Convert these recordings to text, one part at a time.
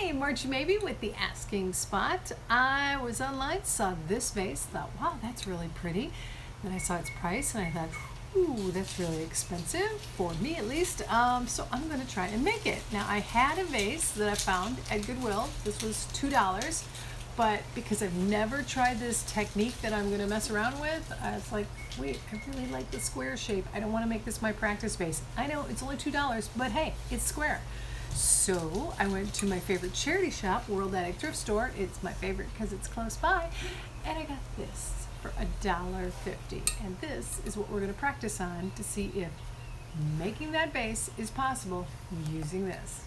Hey, March maybe with the asking spot. I was online, saw this vase, thought, wow, that's really pretty. Then I saw its price and I thought, ooh, that's really expensive, for me at least. So I'm gonna try and make it. Now I had a vase that I found at Goodwill. This was $2, but because I've never tried this technique that I'm gonna mess around with, I was like, wait, I really like the square shape. I don't wanna make this my practice vase. I know it's only $2, but hey, it's square. So I went to my favorite charity shop, World Attic Thrift Store. It's my favorite because it's close by. And I got this for $1.50. And this is what we're going to practice on to see if making that base is possible using this.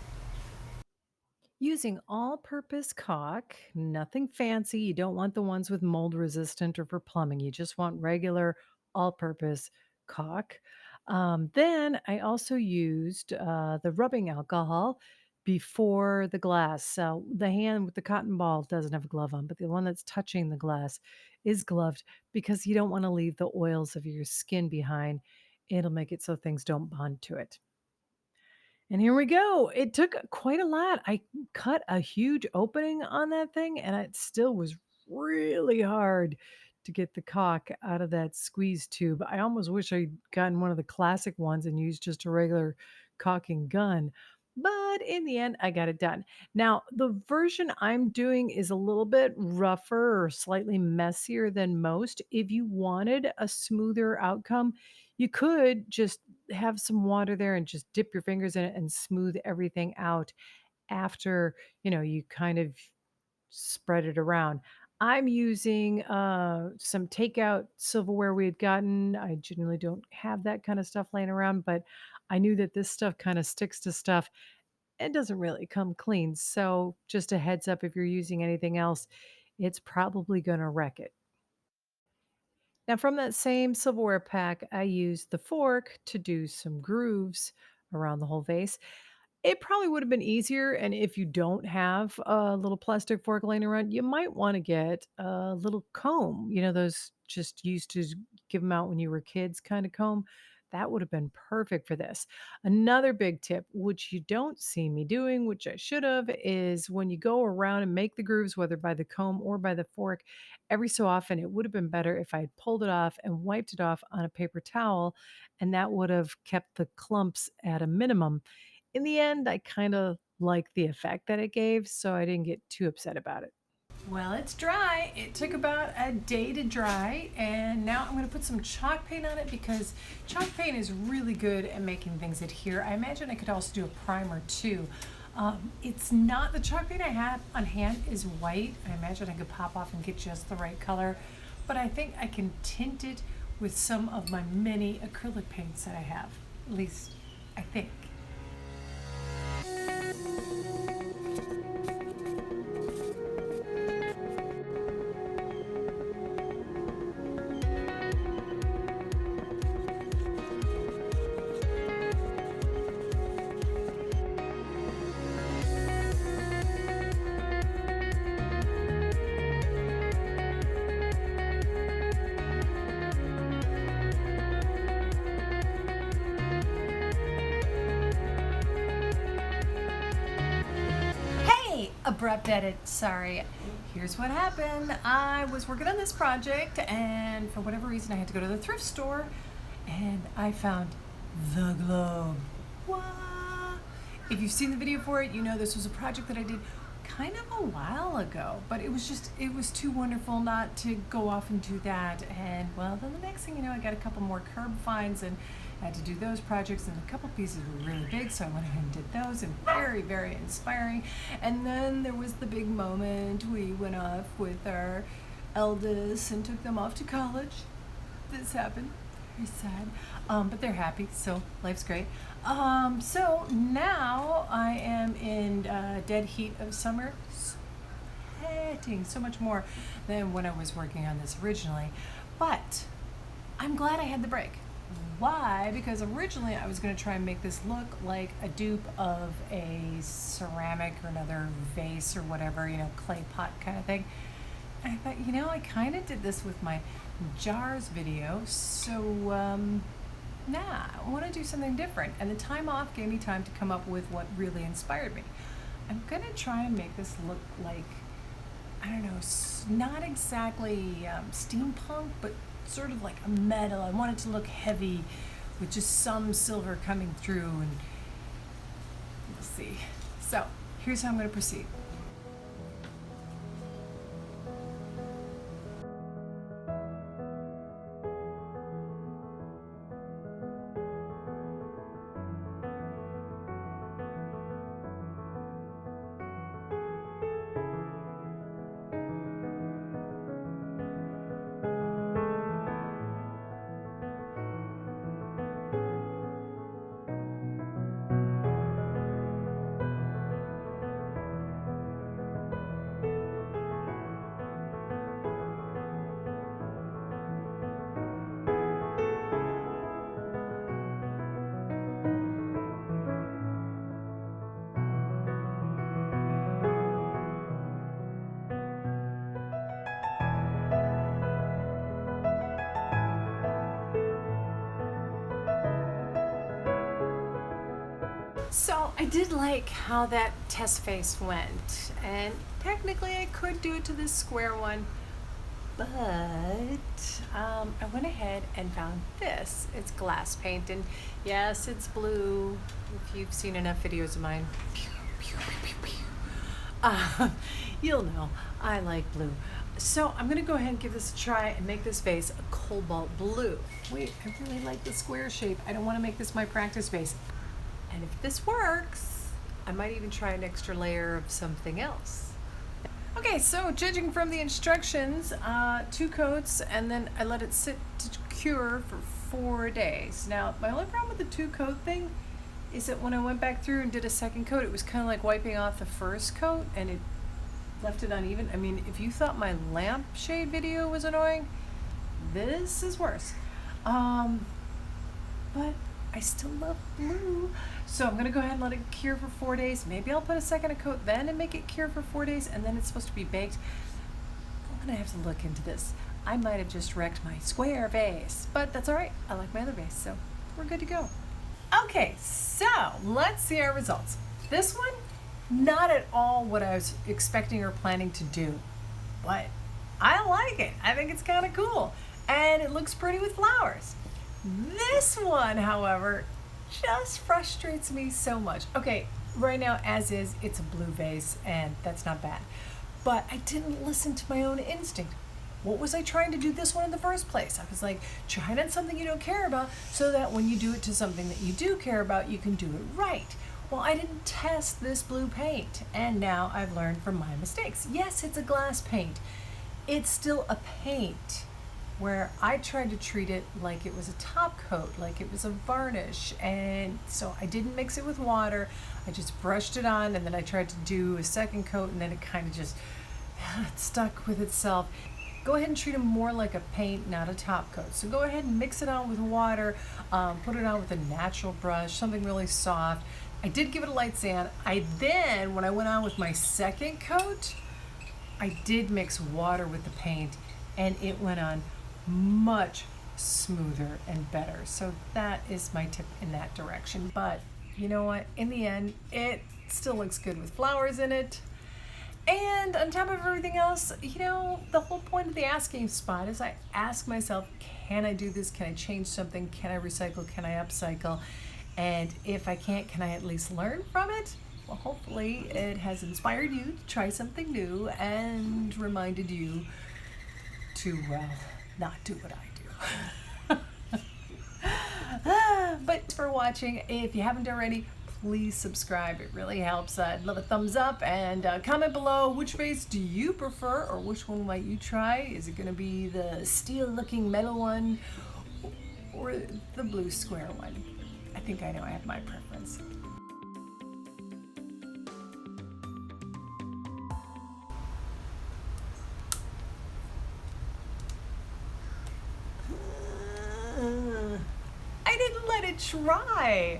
Using all-purpose caulk, nothing fancy. You don't want the ones with mold resistant or for plumbing. You just want regular all-purpose caulk. Then I also used the rubbing alcohol before the glass. So the hand with the cotton ball doesn't have a glove on, but the one that's touching the glass is gloved because you don't want to leave the oils of your skin behind. It'll make it so things don't bond to it. And here we go. It took quite a lot. I cut a huge opening on that thing, and it still was really hard to get the caulk out of that squeeze tube. I almost wish I'd gotten one of the classic ones and used just a regular caulking gun. But in the end, I got it done. Now, the version I'm doing is a little bit rougher or slightly messier than most. If you wanted a smoother outcome, you could just have some water there and just dip your fingers in it and smooth everything out after, you kind of spread it around. I'm using some takeout silverware we had gotten. I generally don't have that kind of stuff laying around, but I knew that this stuff kind of sticks to stuff and doesn't really come clean. So, just a heads up, if you're using anything else, it's probably going to wreck it. Now, from that same silverware pack, I used the fork to do some grooves around the whole vase. It probably would have been easier, and if you don't have a little plastic fork laying around, you might want to get a little comb. Those just used to give them out when you were kids kind of comb. That would have been perfect for this. Another big tip, which you don't see me doing, which I should have, is when you go around and make the grooves, whether by the comb or by the fork, every so often it would have been better if I had pulled it off and wiped it off on a paper towel, and that would have kept the clumps at a minimum. In the end, I kinda liked the effect that it gave, so I didn't get too upset about it. Well, it's dry. It took about a day to dry, and now I'm going to put some chalk paint on it because chalk paint is really good at making things adhere. I imagine I could also do a primer too. It's not the chalk paint I have on hand is white. I imagine I could pop off and get just the right color, but I think I can tint it with some of my many acrylic paints that I have. At least I think. Hey, abrupt edit, sorry. Here's what happened. I was working on this project, and for whatever reason, I had to go to the thrift store, and I found the globe. What? If you've seen the video for it, you know this was a project that I did kind of a while ago, but it was too wonderful not to go off and do that. And well, then the next thing you know, I got a couple more curb finds and had to do those projects, and a couple pieces were really big, so I went ahead and did those, and very, very inspiring. And then there was the big moment. We went off with our eldest and took them off to college. This happened. Very sad, but they're happy, so life's great. So now I am in dead heat of summer, sweating so much more than when I was working on this originally. But I'm glad I had the break. Why? Because originally I was going to try and make this look like a dupe of a ceramic or another vase or whatever, clay pot kind of thing. And I thought, I kind of did this with my jars video, so I want to do something different. And the time off gave me time to come up with what really inspired me. I'm gonna try and make this look like, I don't know, not exactly steampunk, but sort of like a metal. I want it to look heavy with just some silver coming through, and we'll see. So here's how I'm gonna proceed. So I did like how that test face went, and technically I could do it to this square one, but I went ahead and found this. It's glass paint, and yes, it's blue. If you've seen enough videos of mine, you'll know I like blue. So I'm gonna go ahead and give this a try and make this vase a cobalt blue. Wait, I really like the square shape. I don't want to make this my practice vase. And if this works, I might even try an extra layer of something else. Okay, so judging from the instructions, 2 coats, and then I let it sit to cure for 4 days. Now, my only problem with the 2 coat thing is that when I went back through and did a second coat, it was kind of like wiping off the first coat, and it left it uneven. I mean, if you thought my lampshade video was annoying, this is worse. But I still love blue. So I'm gonna go ahead and let it cure for 4 days. Maybe I'll put a second coat then and make it cure for 4 days, and then it's supposed to be baked. I'm gonna have to look into this. I might have just wrecked my square vase, but that's all right. I like my other vase, so we're good to go. Okay, so let's see our results. This one, not at all what I was expecting or planning to do, but I like it. I think it's kind of cool, and it looks pretty with flowers. This one, however, just frustrates me so much. Okay, right now, as is, it's a blue vase, and that's not bad. But I didn't listen to my own instinct. What was I trying to do this one in the first place? I was like, trying on something you don't care about so that when you do it to something that you do care about, you can do it right. Well, I didn't test this blue paint, and now I've learned from my mistakes. Yes, it's a glass paint. It's still a paint, where I tried to treat it like it was a top coat, like it was a varnish, and so I didn't mix it with water. I just brushed it on, and then I tried to do a second coat, and then it kind of just stuck with itself. Go ahead and treat them more like a paint, not a top coat. So go ahead and mix it on with water, put it on with a natural brush, something really soft. I did give it a light sand. Then, when I went on with my second coat, I did mix water with the paint, and it went on much smoother and better. So that is my tip in that direction. But you know what? In the end, it still looks good with flowers in it. And on top of everything else, you know, the whole point of the asking spot is I ask myself, can I do this? Can I change something? Can I recycle? Can I upcycle? And if I can't, can I at least learn from it? Well, hopefully it has inspired you to try something new and reminded you to, well, not do what I do. But for watching, if you haven't already, please subscribe. It really helps. I'd love a thumbs up, and comment below which vase do you prefer, or which one might you try. Is it going to be the steel looking metal one or the blue square one? I think I know I have my preference. I didn't let it dry.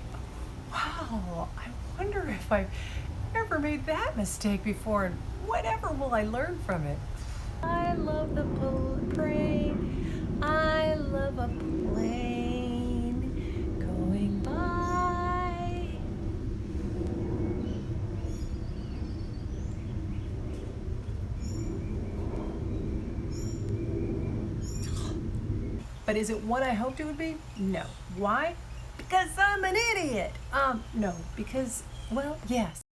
Wow, I wonder if I've ever made that mistake before, and whatever will I learn from it. I love the plane. I love a plane going by. But is it what I hoped it would be? No. Why? Because I'm an idiot. No, because, well, yes.